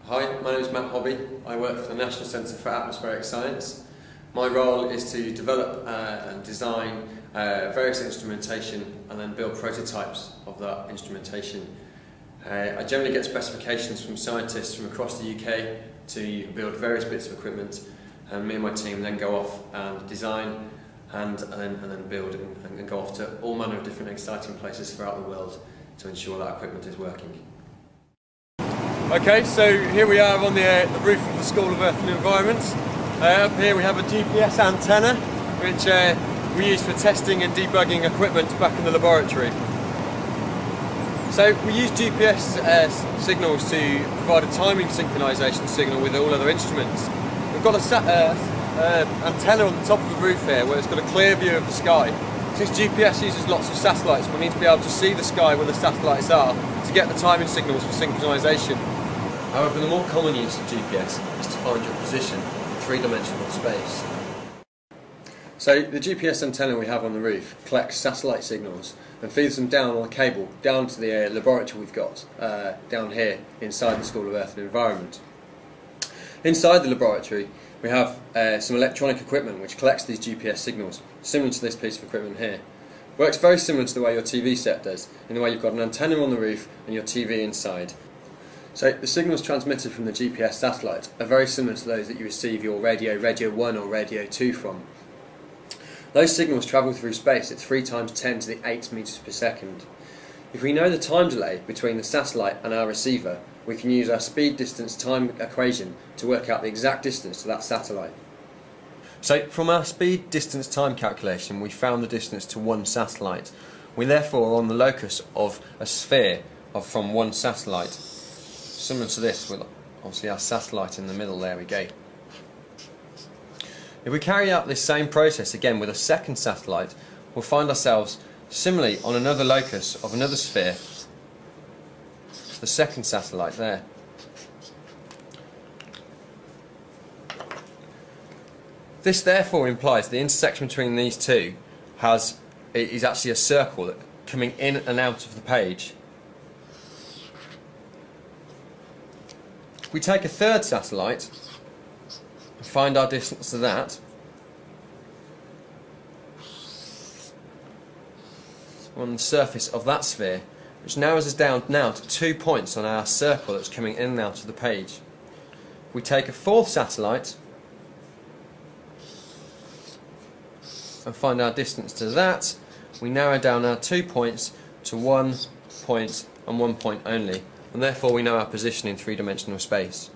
Hi, my name is Matt Hobby. I work for the National Centre for Atmospheric Science. My role is to develop and design various instrumentation and then build prototypes of that instrumentation. I generally get specifications from scientists from across the UK to build various bits of equipment, and me and my team then go off and design and then build and go off to all manner of different exciting places throughout the world to ensure that equipment is working. Okay, so here we are on the roof of the School of Earth and Environment. Up here we have a GPS antenna which we use for testing and debugging equipment back in the laboratory. So we use GPS signals to provide a timing synchronisation signal with all other instruments. We've got a antenna on the top of the roof here where it's got a clear view of the sky. Since GPS uses lots of satellites, we need to be able to see the sky where the satellites are to get the timing signals for synchronisation. However, the more common use of GPS is to find your position in three-dimensional space. So the GPS antenna we have on the roof collects satellite signals and feeds them down on a cable down to the laboratory we've got down here inside the School of Earth and Environment. Inside the laboratory we have some electronic equipment which collects these GPS signals, similar to this piece of equipment here. Works very similar to the way your TV set does, in the way you've got an antenna on the roof and your TV inside. So the signals transmitted from the GPS satellite are very similar to those that you receive your Radio 1 or Radio 2 from. Those signals travel through space at 3 times 10 to the 8 meters per second. If we know the time delay between the satellite and our receiver, we can use our speed distance time equation to work out the exact distance to that satellite. So from our speed distance time calculation we found the distance to one satellite. We therefore are on the locus of a sphere from one satellite. Similar to this, with obviously our satellite in the middle, there we go. If we carry out this same process again with a second satellite, we'll find ourselves similarly on another locus of another sphere, the second satellite there. This therefore implies the intersection between these two is actually a circle coming in and out of the page. We take a third satellite and find our distance to that. On the surface of that sphere, which narrows us down now to 2 points on our circle that's coming in and out of the page. We take a fourth satellite and find our distance to that. We narrow down our 2 points to 1 point and 1 point only, and therefore we know our position in three-dimensional space.